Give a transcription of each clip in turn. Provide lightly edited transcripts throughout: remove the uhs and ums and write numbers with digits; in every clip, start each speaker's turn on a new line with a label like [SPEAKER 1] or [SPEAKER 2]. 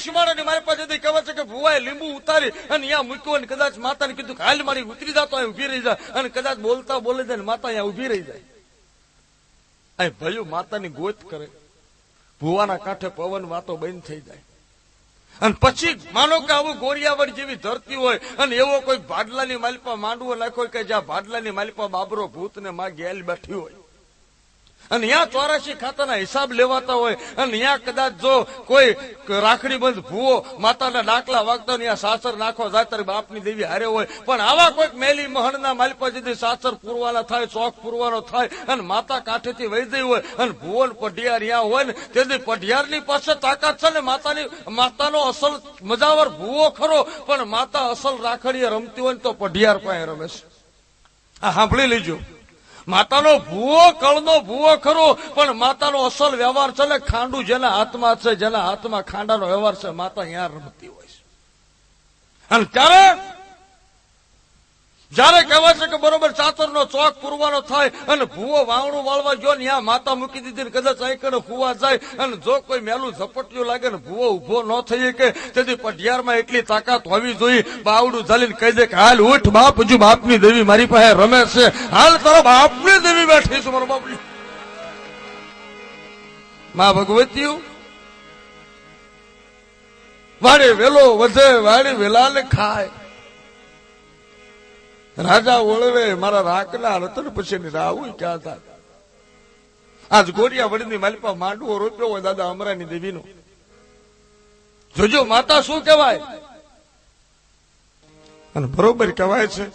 [SPEAKER 1] સીમાડાની મારી પાસે કહેવાય છે કે ભુવાએ લીંબુ ઉતારી અને અહીંયા મૂક્યો અને કદાચ માતાને કીધું કે હાલ મારી ઉતરી જતો અહીં ઉભી રહી જાય અને કદાચ બોલતા બોલે જાય માતા અહીંયા ઉભી રહી જાય. અહીં ભયું માતાની ગોત કરે, ભુવાના કાંઠે પવન વાતો બંધ થઈ જાય. અને પછી માનો કે આવું ગોરિયાવડ જેવી ધરતી હોય અને એવો કોઈ ભાડલાની માલિપા માંડવો નાખ્યો કે જ્યાં ભાડલાની માલિપા બાબરો ભૂત ને માં ગેલ બેઠી હોય અને ત્યાં 84 ખાતાના હિસાબ લેવાતા હોય અને ત્યાં કદાચ જો કોઈ રાખડી બંધ ભૂવો માતાના ડાકલા વાગતા ત્યાં સાસર નાખવા જાય ત્યારે બાપની દેવી હારે હોય. પણ આવા કોઈક મેલી મહણના માલિપા જેથી સાસર પૂરવાના થાય, ચોક પૂરવાનો થાય અને માતા કાંઠેથી વહી ગઈ હોય અને ભુવન પઢિયાર ત્યાં હોય ને તેથી પઢિયારની પાસે તાકાત છે ને માતાનો અસલ મજાવર ભૂવો ખરો પણ માતા અસલ રાખડીએ રમતી હોય ને તો પઢિયાર પાસે રમે છે. આ સાંભળી લેજો, માતાનો ભૂવો કળનો ભૂવો ખરો પણ માતાનો અસલ વ્યવહાર છે ને ખાંડું જેના હાથમાં છે, જેના હાથમાં ખાંડાનો વ્યવહાર છે, માતા અહીંયા રમતી હોય છે. અને જયારે કહેવાય છે કે બરોબર ચાતરનો ચોક પૂરવાનો થાય અને ભૂવો વાવણું વાળવા ગયો ને ત્યાં માતા મૂકી દીધી ને કદાચ આંકડે ફુવા જાય અને જો કોઈ મેલું ઝપટિયું લાગે ને ભૂવો ઉભો ન થઈ શકે તેથી પઢિયારમાં એટલી તાકાત હોવી જોઈએ બાવડું ઝાલીને કહી દે કે હાલ ઉઠ બાપ, હજુ બાપની દેવી મારી પાસે રમે છે, હાલ તારા બાપની દેવી બેઠી છે, મારા બાપની માં ભગવતી વાડે વેલો વધે વાડે વેલાને ખાય, રાજા ઓળવે મારા રાખના રતન પછી રાવું ક્યાં થાય. આજ ગોરિયા વડીની માલિપા માંડવો રોપ્યો હોય દાદા અમરાની દેવીનો. જોજો માતા શું કહેવાય અને બરોબર કહેવાય છે.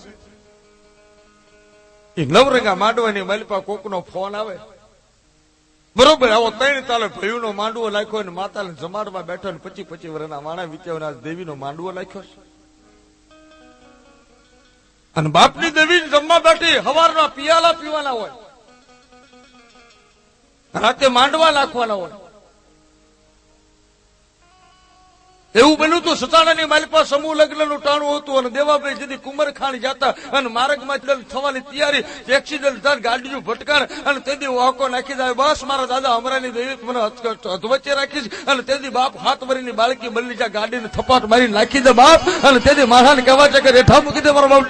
[SPEAKER 1] એ નવરંગા માંડવાની માલિપા કોકનો ફોન આવે બરોબર આવો 3 તાલે ભયુનો માંડવો નાખ્યો અને માતાને જમાડમાં બેઠો ને 25 વર્ષના વાણા વિચારના દેવીનો માંડવો નાખ્યો છે. અને બાપની દેવી જમવા બેઠી હવારના પિયાલા પીવાના હોય, રાતે માંડવા નાખવાના હોય. એવું બન્યું હતું સતાણાની માલિપા સમૂહ લગ્નનું ટાણું હતું અને દેવાભાઈ જેથી કુંમરખાણ જતા અને માર્ગમાં થવાની તૈયારી એક્સિડન્ટ થાય, ગાડીનું ભટકાણ અને તેથી વાહકો નાખી જાય. બસ મારા દાદા અમરાની દેવી મને અધવચ્ચે રાખીશ અને તેથી બાપ 7 વર્ષની બાળકી બની જાય ગાડીને થપાટ મારી નાખી દે બાપ અને તેથી મારાને કહેવા છે કે રેઠા મૂકી દે મારા બાપ.